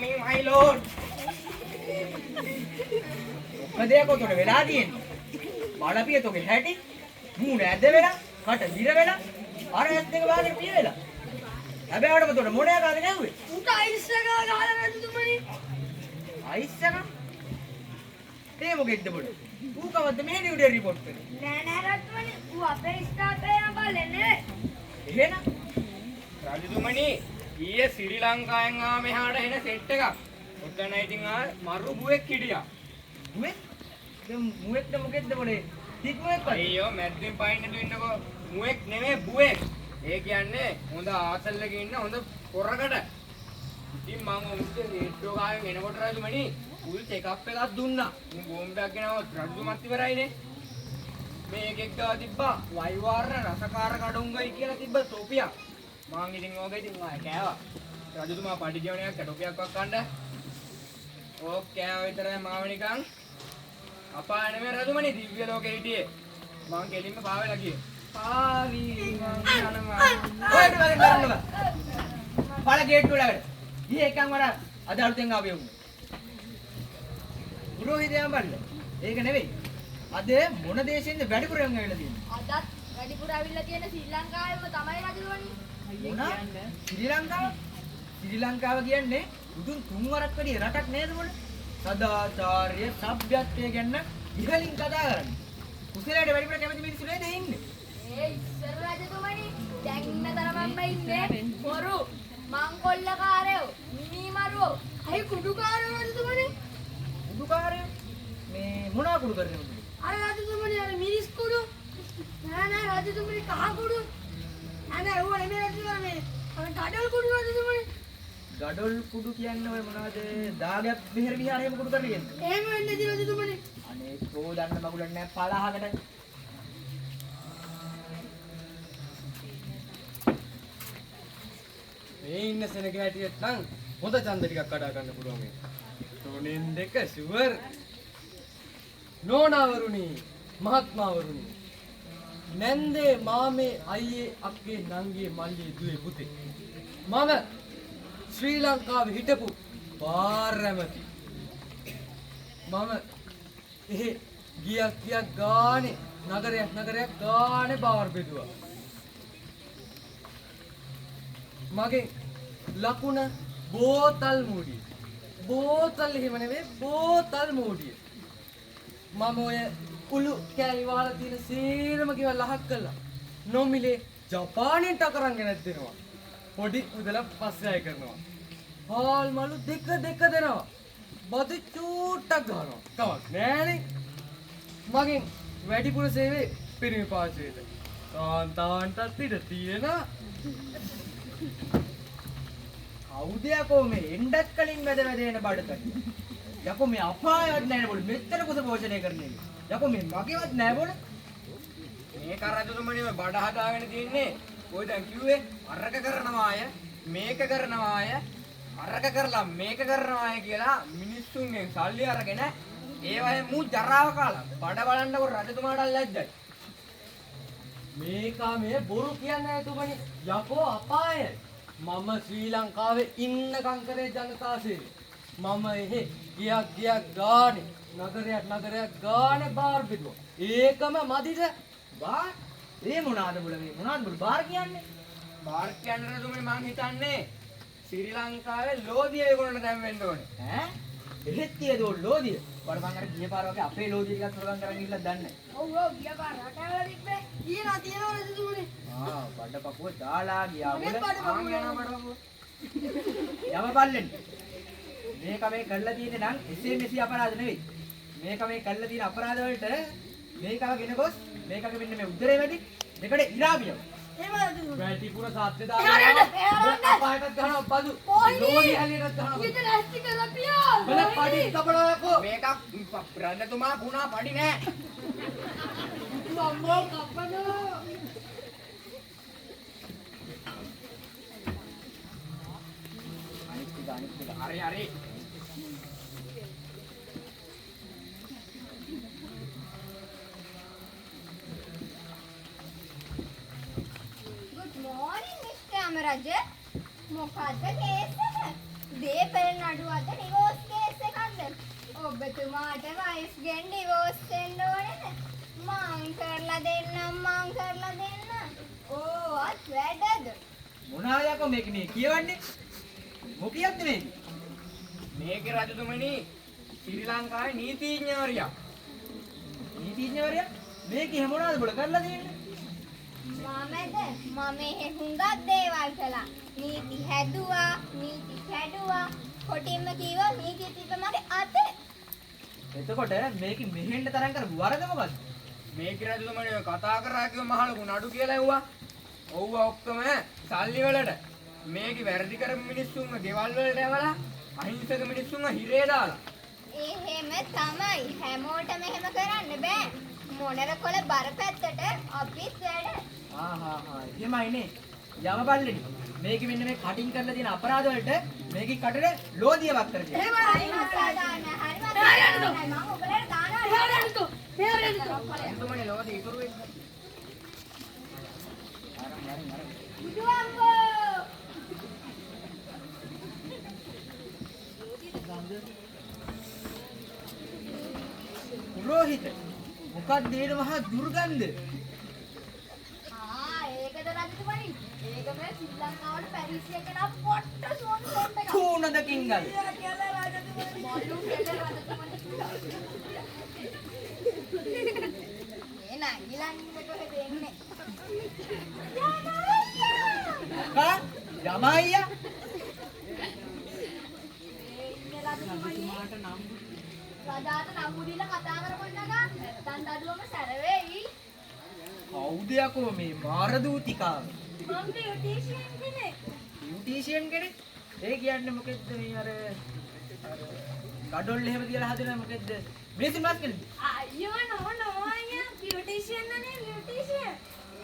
coming, my lord. මොකද ඒක උතර වෙලා තියෙන්නේ? බලපිය තෝගේ හැටි මූණ ඇද වෙලා, කට දිර වෙලා, අර ඇස් දෙක වාගේ පිය වෙලා. හැබැයි වඩම උතර මොණයා ගාද නැව්වේ? උට අයිස් එක ගහලා රජතුමනි. අයිස් එක? ඒ මොකෙද්ද බොඩ? ඌ කවද්ද මේ ඩියුටි රිපෝට් කරේ? නෑ නෑ රජතුමනි. ඌ අපේ ස්ටාෆ් එකේ බලන්නේ නෙවෙයි. එහෙනම් රජතුමනි ඊයේ ශ්‍රී ලංකාවෙන් ආ මෙහාට එන සෙට් එකක්. ඔතන ඉතින් ආ මරු බුවෙක් හිටියා. මුවෙක්? දැන් මුවෙක්ද මොකෙද්ද බොලේ? තිත් මුවෙක් වගේ. අයියෝ මැද්දෙන් පයින්නට ඉන්නකෝ මුවෙක් නෙමෙයි බුවෙක්. ඒ කියන්නේ හොඳ ආසල් එකේ ඉන්න හොඳ පොරකට. ඉතින් මම උන්ට රේඩියෝ ගාවෙන් එනකොට රජතුමනි ෆුල් චෙක්අප් එකක් දුන්නා. මම බෝම්බයක් ගෙනාවා රජතුමත් ඉවරයිනේ. මේකෙක් ගාව තිබ්බා වයිවාර රසකාර කඩුංගයි කියලා තිබ්බ තොපියක්. මං ඉතින් ඕක ඉතින් ආය කෑවා. රජතුමා පඩි ජීවනයක් කටොපියක්වත් කන්න. ඕක කෑවා විතරයි මාව නිකන් අපාය නෙමෙයි රජතුමනි දිව්‍ය ලෝකෙ හිටියේ. මං ගෙලින්ම පාවෙලා ගියේ. පාවි මං යනවා. ඔයත් වගේ කරන්න බා. පළ ගේට් වලකට. ඊ එකන් වර අද අලුතෙන් ආවේ උන්නේ. පුරෝහිතයන් බල්ල. ඒක නෙවෙයි. අද මොන දේශෙන්ද වැඩිපුරම ඇවිල්ලා තියෙන්නේ? අදත් වැඩිපුර ඇවිල්ලා තියෙන ශ්‍රී ලංකාවේම තමයි රජතුමනි. මොනා? ශ්‍රී ලංකාව? ශ්‍රී ලංකාව කියන්නේ උතුම් තුන්වරක් වැඩි රටක් නේද මොන? සදාචාරය, සભ્યත්වය ගැන ඉහළින් කතා කරන්නේ. කුසලයට වැඩිපුර කැමති මිනිස්සු නේද ඉන්නේ? ඒ ඉස්සර රජතුමනි දැන් ඉන්න තරමම ඉන්නේ බොරු මංකොල්ලකාරයෝ මිනිමරුවෝ අයි කුඩුකාරයෝ රජතුමනි. උඩුකාරය මේ මොනවා කුඩු කරන්නේ උඩු? අර රජතුමනි අර මිරිස් කුඩු නෑ නෑ රජතුමනි කහ කුඩු නෑ නෑ ඌ නෙමෙයි රජතුමනි මේ අර ගඩොල් කුඩු රජතුමනි. ගඩොල් කුඩු කියන්නේ ඔය මොනවද? දාගයක් විහෙර විහාරයේම කුඩු කරන්නේ කියන්නේ. එහෙම වෙන්නේ දී රජතුමනි. අනේ කෝ දන්න මගුලක් නෑ 50කට. මේ ඉන්න සෙනග හැටියට නම් හොඳ ඡන්ද ටිකක් කඩා ගන්න පුළුවන් මේ. තොණෙන් දෙක ෂුවර්. නෝනාවරුනි, මහත්මාවරුනි. නැන්දේ මාමේ අයියේ අක්කේ නංගියේ මල්ලියේ දුවේ පුතේ. මම ශ්‍රී ලංකාවේ හිටපු පාරැමති. මම ගියක් ගානේ නගරයක් ගානේ බාර් බෙදුවා. මගේ ලකුණ බෝතල් මූඩිය. බෝතල් එහෙම නෙවෙයි බෝතල් මූඩිය. මම ඔය කුළු කෑලි වහලා තියෙන සීරම කිව්වා ලහක් කළා. නොමිලේ ජපානයට අකරන් ගෙනත් දෙනවා. පොඩි උදලා පස්සේ අය කරනවා. හාල් මලු දෙක දෙනවා. බදු චූට්ටක් ගන්නවා. කමක් නෑනේ. මගෙන් වැඩිපුර සේවය පිරිමි පාර්ශවයට. කාන්තාවන්ටත් ඉඩ තියෙනවා. කවුද යකෝ මේ එන්නත් කලින් වැද එන බඩකට? යකෝ මේ අපායවත් නැහැ බොල මෙච්චර කුස පෝෂණය කරන්නේ. යකෝ මේ මගේවත් නැහැ බොල. මේ කරජතුමනි මේ බඩ හදාගෙන තින්නේ. ඔය දැන් කිව්වේ අරක කරනවාය මේක කරනවාය අරක කරලා මේක කරනවාය කියලා මිනිස්සුන්ගෙන් සල්ලි අරගෙන ඒ වගේ මූ ජරාව කාලා බඩ බලන්නකො රජතුමාට ලැජ්ජයි. මේකා මේ බොරු කියන්නේ නැහැ තුමනි. යකෝ අපාය. මම ශ්‍රී ලංකාවේ ඉන්නකම් කරේ ජනතා සේවය. මම එහෙ ගියක් ගානේ නගරයක් ගානේ බාර් බෙදුවා. ඒකම මදිද? බාර්? ඒ මොනවාද බොල මේ මොනවාද බොල බාර් කියන්නේ? බාර් කියන්නේ රජතුමනි මං හිතන්නේ ශ්‍රී ලංකාවේ ලෝදිය ඒගොල්ලන්ට දැන් වෙන්න ඕනේ. ඈ? එහෙත් තියද ඔය ලෝදිය? වඩ මං අර ගිය පාර වගේ අපේ ලෝදිය ටිකක් හොරගම් කරන් ඉන්නත් දන්නේ ඔව් ඔව් ගිය පාර රටවල තිබ්බේ තියෙනවා රජතුමනි. බඩ පපුව දාලා ගියා මගේ බොල. බඩ පපුව යම බල්ලෙන්. මේක මේ කරලා තියෙන්නේ නම් එසේ මෙසේ අපරාධ නෙවෙයි. මේක මේ කරලා තියෙන අපරාධ වලට මේකව ගෙන ගොස් මේකගේ මෙන්න මේ උදරේ වැඩි දෙකට ඉරාවියව. එහෙම රජතුමනි. වැඩිපුර සාත්‍ය එහාට අපායටත් ගහනවා බදු. පොයිනි. ලෝඩි හැලියටත් ගහනවා. ඊට නැස්ති කරලා පියා. බල පඩි කපනවාකෝ. මේක රජතුමා පුණා පඩි නෑ. මම්මෝ කපනවා. අනිත් එක හරි. Good morning, Mr. Amaraja. මොකද්ද කේස් එක? දේපල නඩුවද ඩිවෝස් කේස් එකක්ද? ඔබතුමාට වයිෆ් ගෙන් ඩිවෝස් දෙන්න ඕනේද? මං කරලා දෙන්නම්. ඕවත් වැඩද? මොනවාද යකෝ මේක මේ කියවන්නේ? මොකියක්ද මේක? මේකේ රජතුමනි ශ්‍රී ලංකාවේ නීතිඥවරියක්. නීතිඥවරයා මේක මොනවාද බල කරලා දෙන්නේ? මම එහෙ හුඟක් දේවල් කළා. නීති හැදුවා, නීති කැඩුවා. කොටින්ම කිව්වා නීතිය තිබ්බ මගේ අතේ. එතකොට මේක මෙහෙන්න තරම් කර වරද මොකද්ද? මේකේ රජතුමනි ඔය කතා කරා කිව්ව මහලු නඩු කියලා ඇහුවා. ඔව්ව ඔක්කොම සල්ලි වලට. මේකේ වැරදි කරපු මිනිස්සුන්ව ගෙවල් වලට ඇවලා අහිංසක මිනිස්සුන්ව හිරේ දාලා. එහෙම තමයි. හැමෝටම එහෙම කරන්න බෑ. මොනර කොළ බරපැත්තට අපිත් වැඩ. එහෙමයිනේ. යමපල්ලෙනි. මේක මෙන්න මේ කටින් කරලා තියෙන අපරාධ වලට මේකේ කටට ලෝදියක් කරගෙන. හරිම සාදාන. මම ඔබලට දානවා. රජතුමනි ලෝදි ඉතුරු වෙන්නේ. පුරෝහිත මොකක්ද මේ මහා දුර්ගන්ධ? ඒකද රජතුමනි. ඒක මේ ශ්‍රී ලංකාවට පැරිස් එකට පොට්ට සෝන් සෝන් එක. කෝනද කිංගල්? යමයියා රජාට නම්බු දීලා කතා කරපොන්නක නැත්තම් දඩුවම සැරවෙයි. කවුද යකෝ මේ මාර දූතිකාව? මම බියුටිෂියන් කෙනෙක්. බියුටිෂියන් කෙනෙක්? ඒ කියන්නේ මොකෙද්ද මේ අර ගඩොල් එහෙම තියලා හදන මොකෙද්ද? මිනිස්සු මාස් කෙනෙක්. අයියෝ නෝ අයියා බියුටිෂියන් නේ බියුටිෂියන්.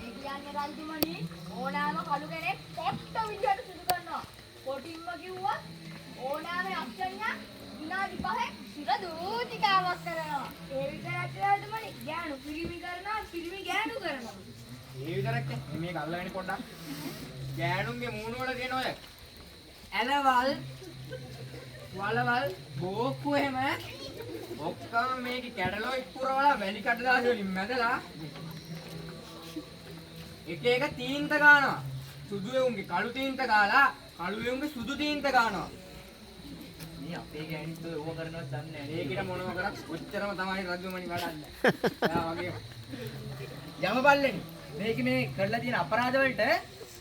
ඒ කියන්නේ රජතුමනි ඕනෑම කළු කෙනෙක් පොට්ට විදියට සුදු කරනවා. කොටින්ම කිව්වා ඕනෑම යක්ෂණියක් විනාඩි 5ක් සිර දූතිකාවක් කරනවා. ඒ විතරක් රජතුමනි ගෑනු පිරිමි කරනවා පිරිමි ගෑනු කරනවා. ඒ විතරක් මේක අල්ලගෙන පොඩ්ඩක්. ගෑනුන්ගේ මූණ වල දෙන ඔය ඇලවල් වලවල් බෝක්කු එහෙම ඔක්කොම මේකේ කැටලොග් පුරවලා වැලි කඩදාසි වලින් මැදලා එක එක තීන්ත ගන්නවා. සුදු එවුන්ගේ කළු තීන්ත ගාලා කළු එවුන්ගේ සුදු තීන්ත ගන්නවා. මේ අපේ ගෑනිත් ඔය ඕක කරනවත් දන්නේ නැහැ. ඒකිට මොනව කරත් ඔච්චරම තමයි රජුමනි වඩන්නේ. එයා වගේ යමපල්ලෙනි. මේක මේ කරලා තියෙන අපරාධ වලට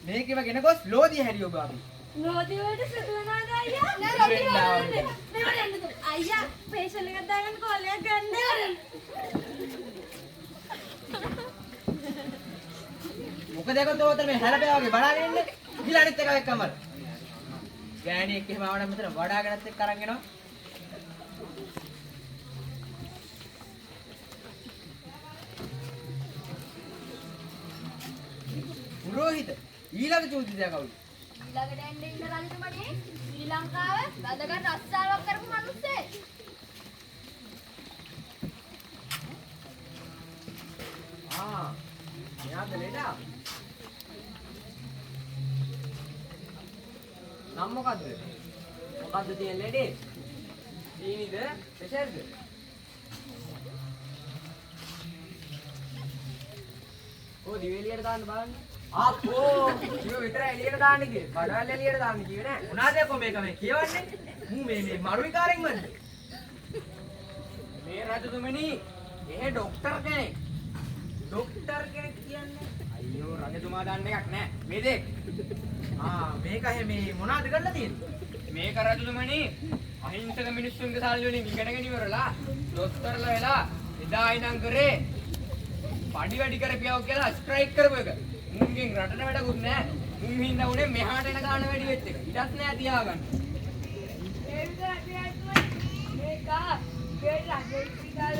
මේකෙම ගෙන ගොස් ලෝදිය හැරියෝ බාපි. ලෝදි වලට සුදු වෙනවද අයියා? නෑ, ලෝදි වලට මෙහෙම යන්නද? අයියා ෆේෂල් එකක් දාගන්න කොලයක් ගන්න. මොකද ඒක තෝතර මේ හැලපෑ වගේ බලාගෙන ඉන්නේ. ගිහලා අනිත් එක එක්කම. ගෑණියෙක් එහෙම ආවනම් මෙතන වඩාගෙනත් එක්ක අරන් එනවා. පුරෝහිත ඊළඟ චෝදිතයා කවුද? ඊළඟට එන්නේ ඉන්න රජතුමනි ශ්‍රී ලංකාවේ වැදගත් රස්සාවක් කරපු මිනිස්සෙක්. මෙයාද ලේඩා? නම් මොකද්ද? මොකද්ද තියෙන ලේඩේ? සීනිද? ප්‍රෙෂර්ද? ඕ දිවෙලියට දාන්න බලන්න. ආපෝ! ඉව විතර එළියට දාන්න කිව්වේ. බඩවැල් එළියට දාන්න කිව්වේ නෑ. මොනවාද කො මේක මේ කියවන්නේ? මූ මේ මරුවිකාරෙන් වන්ද? මේ රජතුමනි එහෙ ડોක්ටර් කෙනෙක්. ડોක්ටර් කෙනෙක් කියන්නේ? අයියෝ රජතුමා දන්න එකක් නෑ. මේ දෙක්. මේක මේ මොනවද කරලා තියෙන්නේ? මේක රජතුමනි අහිංසක මිනිස්සුන්ගේ සල්ලි වලින් ඉගෙනගෙන ඉවරලා ડોක්ටර්ලා වෙලා එදා ඉඳන් කරේ පඩි වැඩි කරපියව කියලා ස්ට්‍රයික් කරපු එක. මුන්ගෙන් රටට වැඩකුත් නෑ. මුන් හින්දා උනේ මෙහාට එන ගාන වැඩි වෙච්ච එක. ඉඩක් නෑ තියාගන්න. ඒ විතරක් නෙවෙයි මේක ගේලා ගෙයිදාල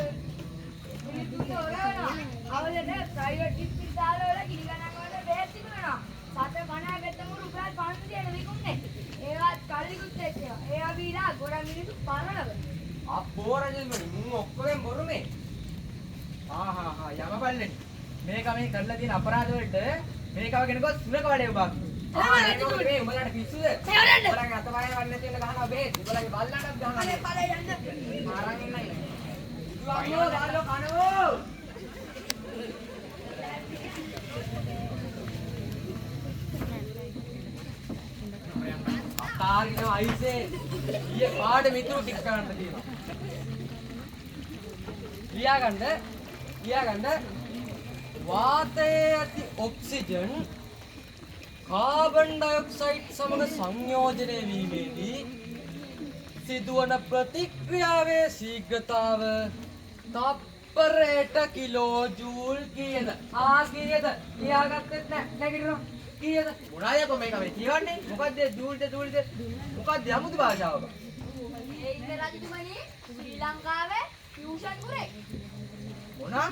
මිනිත්තු තෝරනවා. අවලට ප්‍රයිවට් ඉස්පිරිතාල වල කිරි ගණන් වල බෙහෙත් තිබුණා. සත කණා ගත්තම රුපියල් 500 විකුණන්නේ. ඒවත් කල්ලිකුත් එක්කේවා. ඒවා බීලා ගොඩක් මිනිස්සු පරලව. අපෝ රජතුමනි මුන් ඔක්කොගෙන් බොරු මේ. යමපල්ලෙනි. මේක මේ කරලා තියෙන අපරාධ වලට මේකව ගෙන ගොස් සුනක වැඩේ බාපි. මේ උඹලාට පිස්සුද? සෙවරන්න. උඹලගේ අතපය වන්න නැති වෙන ගහනවා බෙහෙත්. උඹලගේ බල්ලටත් ගහනවා. අනේ ඵලය යන්න. මාරන් ඉන්නයි. ඉදුවන්නෝ දාලෝ කනෝ. තාරින අයිසේ ඊයේ පාඩ මිතුරු ටික කරන්න තියෙනවා. ලියාගන්න වාතයේ ඇති ඔක්සිජන් කාබන් ඩයොක්සයිඩ් සමග සංයෝජනය වීමේදී සිදුවන ප්‍රතික්‍රියාවේ ශීඝ්‍රතාව තප්පරයට කිලෝ ජූල් කීයද? කීයද? ලියාගත්තෙත් නැහැ. නැගිටිනවා. කීයද? මොනවාද කො මේක මේ කියවන්නේ? මොකද්ද ජූල්ද? මොකද්ද යමුතු භාෂාවක? ඒ ඉන්න රජතුමනි ශ්‍රී ලංකාවේ ටියුෂන් ගුරේ. මොනවා?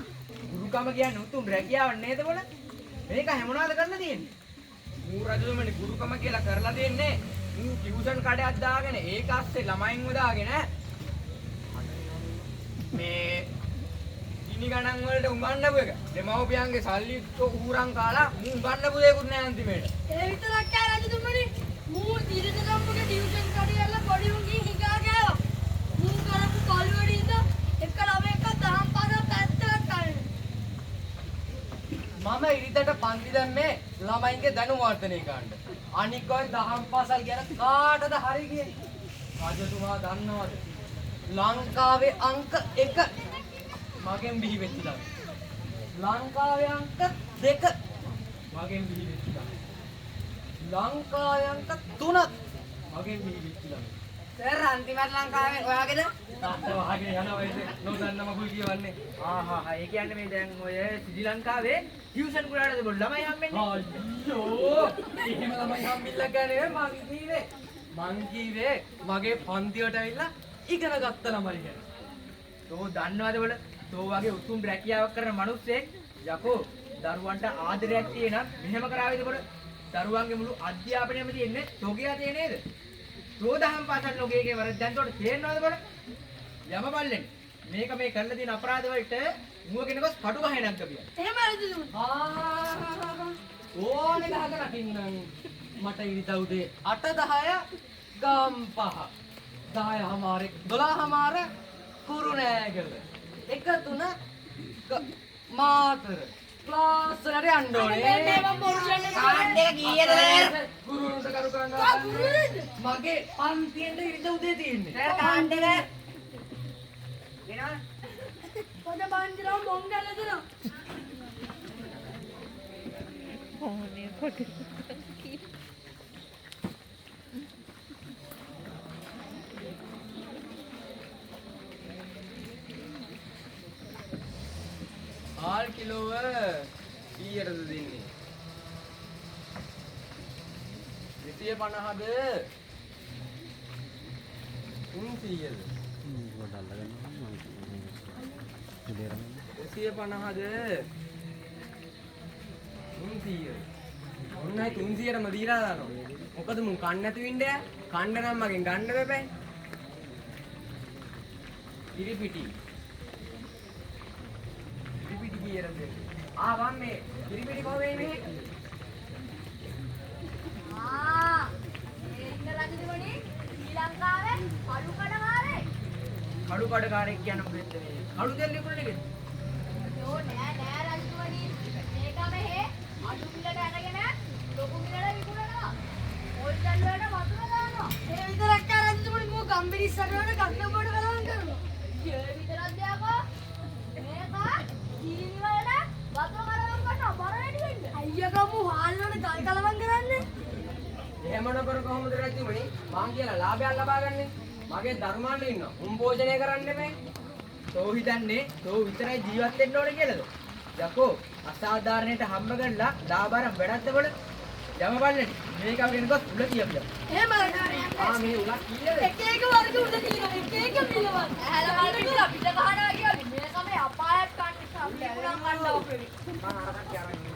ගුරුකම කියන්නේ උතුම් රැකියාවක් නේද බොල? මේක හැමෝනාද කරලා තියෙන්නේ? මූ රජතුමනි ගුරුකම කියලා කරලා දෙන්නේ. මූ ටියුෂන් කඩයක් දාගෙන ඒක ASCII ළමයින්ව දාගෙන මේ ඉනි ගණන් වලට උගන්වපු එක. දෙමව්පියන්ගේ සල්ලි උහුරන් කාලා මූ උගන්වපු දෙයක්වත් නෑ අන්තිමේට. ඒ විතරක් කෑ රජතුමනි. මූ දිරිදම්මගේ ටියුෂන් කඩේල පොඩි උන්ගේ හිඟා ගෑවා. මූ කරපු කල්වැඩින්ද එක ළමයෙක්ව දහම් පාසල් පැත්තකට කන්නේ. මම ඉරිදට පන්ති දැම්මේ ළමයින්ගේ දැනුම වර්ධනය කරන්න. අනික ඔය දහම් පාසල් ගැන කාටද හරි කියන්නේ? රජතුමා දන්නවද? ලංකාවේ අංක 1 මගෙන් බිහි වෙච්ච ළමයි. ලංකාවේ අංක 2 මගෙන් බිහි වෙච්ච ළමයි. ලංකාවේ අංක 3 මගෙන් බිහි වෙච්ච ළමයි. සර් අන්තිමට ලංකාවේ ඔයාගේද? තාත්තා වහගෙන යනවා ඉතින් නොදන්නම කුල් කියවන්නේ. ඒ කියන්නේ මේ දැන් ඔය ශ්‍රී ලංකාවේ ටියුෂන් කුලාටද බොල් ළමයි හම්බෙන්නේ? අයියෝ එහෙම ළමයි හම්බෙල්ල ගන්නේ මං කීවේ මගේ පන්තියට ඇවිල්ලා ඉගෙන ගත්ත ළමයි ගැන. තෝ දන්නවද බොල? තෝ වගේ උතුම් රැකියාවක් කරන මිනිස්සෙක් යකෝ දරුවන්ට ආදරයක් තියෙනම් මෙහෙම කරාවේද බොල? දරුවන්ගේ මුළු අධ්‍යාපනයම තියෙන්නේ තෝගේ අතේ නේද? තෝ දහම් පාසල් ලෝකයේ වරද දැන් තෝට තේරෙනවද බොල? යම බල්ලෙන් මේක මේ කරලා තියෙන අපරාධ වලට මුව කෙනෙක්ව කටු ගහනක් ගියා. එහෙම රජතුමනි. ඕනේ ගහගෙන අකින්නම් මට ඉරිදා උදේ 8:10 ගම් 5 10:00 12:00 කුරුණෑගල 1:03 මාතර ක්ලාස් වලට යන්න ඕනේ. මම බොරු කියන්නේ කාණ්ඩ එක කීයද නේද? ගුරුවරුන්ට කරු කරන්න. ගුරුවරුන්ද? මගේ පන්තියෙන් ඉරිදා උදේ තියෙන්නේ. නේද කාණ්ඩ එක? එනවා. පොඩ බන්දිරම් බොන් ගන්න දෙනවා. ආල් කිලෝව කීයටද දෙන්නේ? 250ද 300ද 250ද 300 ඔන්නයි 300ටම දීලා දානවා. මොකද මුන් කන්න නැතු ඉන්නේ? කන්න නම් මගෙන් ගන්න බෑ. ඉරිපිටි කීයටද දෙන්නේ? වම් මේ ඉරිපිටි කොහොමද මේ? ඒ ඉන්න රජතුමනි ශ්‍රී ලංකාවේ කඩු කඩකාරේ. කඩු කඩකාරයෙක් කියන්නේ මොකෙද්ද මේ? කඩු දෙල් ලිපුණ නේද? යෝ නෑ රජතුමනි. මේක මෙහෙ අඩු මිලට අරගෙන ලොකු මිලට විකුණනවා. හොල්සෙල් වලට වතුර දානවා. ඒ විතරක් කෑ රජතුමනි. මූ ගම්බිරිස්සට වල ගන්න බඩ ගලවන්න කරනවා. ඒ විතරක් දෙයක්ෝ. මේක ජීනි වලට වතුර කරවම් කරනවා බර වැඩි වෙන්න. අයියෝ මූ හාල් වල ගල් ගලවම් කරන්නේ. එහෙම නොකර කොහොමද රජතුමනි? මං කියලා ලාභයක් ලබා ගන්නෙ. මගේ ධර්මාණ්ඩ ඉන්නවා. උන් භෝජනය කරන්න බෑ. තෝ හිතන්නේ තෝ විතරයි ජීවත් වෙන්න ඕනේ කියලාද? යකෝ අසාධාරණයට හම්බ කරලා ලාභාරම් වැඩක්ද බල? යම බලන්න මේක අපිට ගොස් උල කියපියා. එහෙම රජතුමනි. මේ උලක් කීයද? එක එක වර්ග උඩ තියෙනවා. එක එක මිලවල්. ඇහැල වල කියලා පිට ගහනවා කියන්නේ මේක මේ අපායක් ගන්න සම්පූර්ණ ගන්නවා. මං අරකට අරන් ඉන්නවා.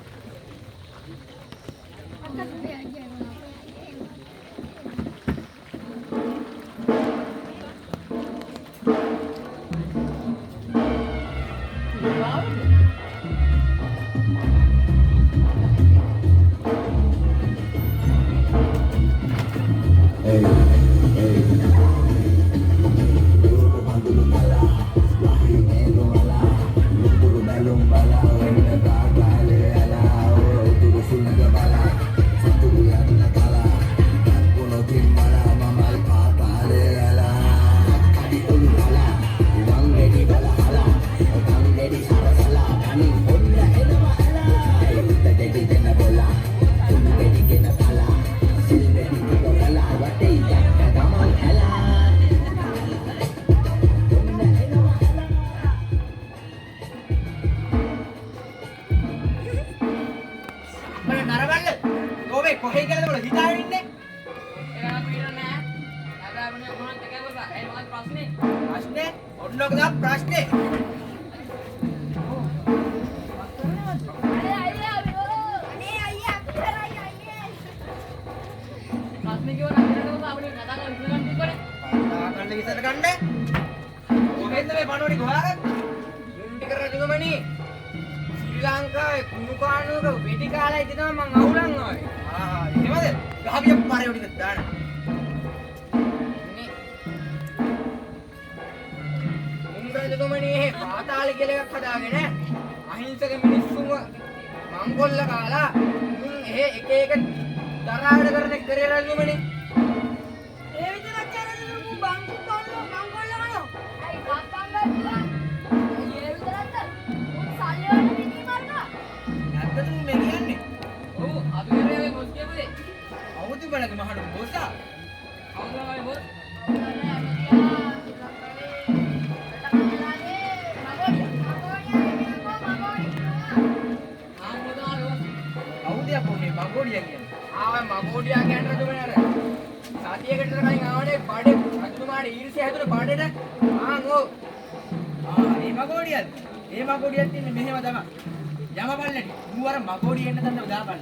ප්‍රශ්නේ ඔන්න ඔක තමයි ප්‍රශ්නේ. අනේ අයියා අපිටයි අයියේ. ප්‍රශ්නේ කියවන අපිටම අපිට කතා කරලා විසඳගන්න තිබ්බනේ. කතා කරන්න විසඳ ගන්න. ඔහෙන්ද මේ පණෝඩි ගොයාගත්තේ? මුන්ටික රජතුමනි ශ්‍රී ලංකාවේ කුණු කාණුවක වෙඩි කාලා ඉතිනවා මං අවුලන් ආවේ. එහෙමද? ගහපිය පාරේ උඩින් දාන්න. රජතුමනි පාතාල කියලා එකක් හදාගෙන අහිංසක මිනිස්සුන්ව මංගොල්ල කාලා මුන් එහෙ එක එක දරාවඩ කරන කරේ රජතුමනි. ඒ විතරක් කරන්නේ මු බංකු මංගොල්ලවනෝ. අයි කාපංගල්ලා. ඒ විතරක්ද? මු සල්ලි වලට පිටි මරනවා. නැත්තද මේ කියන්නේ? ඔව් අපි කරේ මොස් කියපුවේ. අවුතු බලක මහණු බොසා. කවුරුමයි මොස්? කවුද යකෝ මේ මගෝඩියා කියන්නේ? ආව මගෝඩියා කියන රජතුමනි අර සතියකට කලින් ආවනේ බඩේ රජතුමාට ඊර්ෂ්‍ය හැදුන බඩේට ඕ මේ මගෝඩියද? මේ මගෝඩියත් ඉන්නේ මෙහෙම තමයි. යම බල්ලටි. ඌ අර මගෝඩිය එන්න තන්න දාපන්න.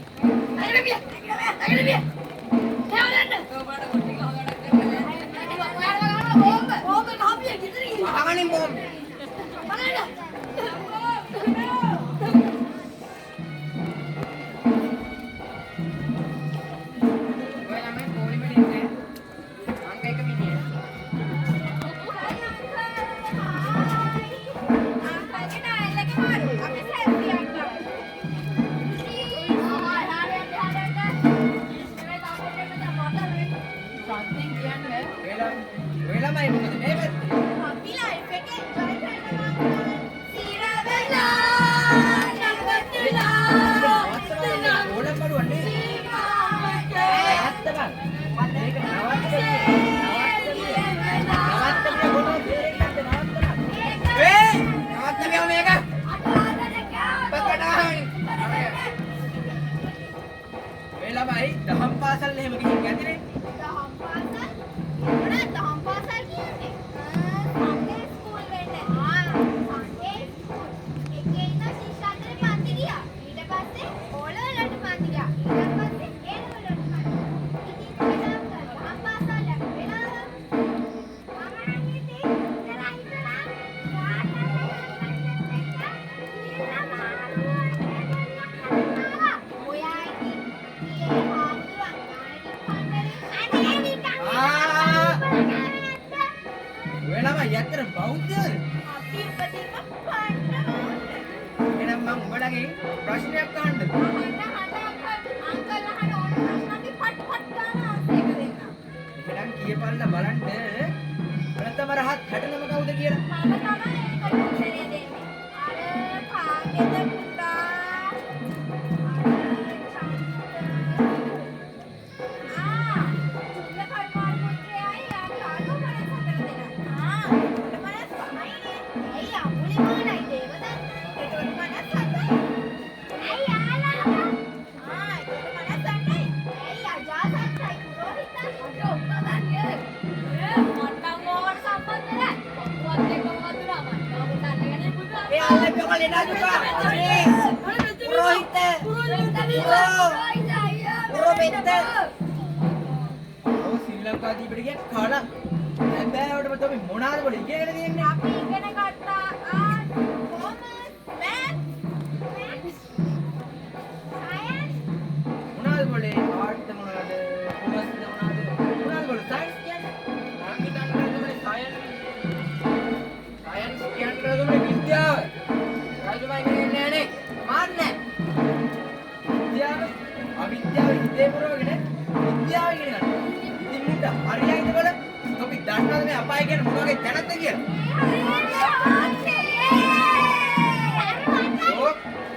මහගණින් මොම් ඔයා මේ පොලි මෙලින්නේ අංක එක මිනිහ ඔය ළමයි මොකද මේ පැත්තේ? ඕලම් බඩුවක් නේද? ඇත්ත බං. මේක නවත්තන්න බොනෝ තේරෙන්නත් නවත්තන්න. නවත්තමියෝ මේක පකටාහයි ඔය ළමයි දහම් පාසල් එහෙම ගිහින් ඇතිනේ. ඔය ළමයි ඇත්තටම බෞද්ධයද? එහෙනම් මම උඹලගේ ප්‍රශ්නයක් අහන්නද? එහෙනම් කියපල්ලා බලන්න ප්‍රථම රහත් 69 කවුද කියලා? ඔව් ශ්‍රී ලංකා දීපට ගිය කන හැබෑවට තමයි මොනාද පොඩි ඉගෙනගෙන තියෙන්නේ? අපි ඉගෙන ගත්තා කොමර්ස් මැත්ස් සයන්ස් මොනාද පොඩි ආර්ට් මොනාද කොමර්ස් මොනාද පොඩි සයන්ස් කියන්නේ? මම හිතන්නේ තමයි සයන්ස් කියන්නේ තමයි විද්‍යාව. රජතුමා කියන්නේ නෑනේ. මාත් නෑ. විද්‍යාව අවිද්‍යාව හිතේ පුරවගෙන විද්‍යාව ඉගෙන ගන්න. ඉතින් මුට හරියයිද බල? අපි දන්නවද මේ අපාය කියන්නේ මොන වගේ තැනක්ද කියලා?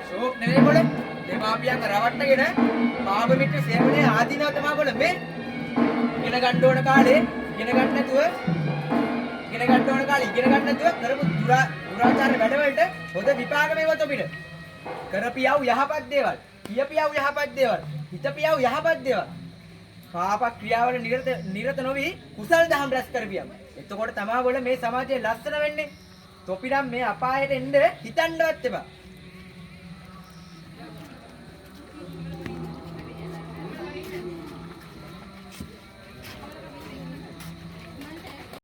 ෂෝක් නෙවෙයි බල. දෙමාපියන් රවට්ටගෙන පාප මිත්‍ර සේවනයේ ආදීනව තමයි බල මේ ඉගෙන ගන්න ඕන කාලේ ඉගෙන ගන්න නැතුව කරපු දුරාචාර වැඩවලට හොඳ විපාක මේවත් අපිට. කරපියව් යහපත් දේවල්, කියපියව් යහපත් දේවල්, හිතපියව් යහපත් දේවල්. පාප ක්‍රියාවල නිරත නොවි කුසල් දහම් රැස් කරපියම්. එතකොට තමයි ඔයගොල්ලෝ මේ සමාජයේ ලස්සන වෙන්නේ. තොපිනම් මේ අපායට එන්න හිතන්නවත් එපා.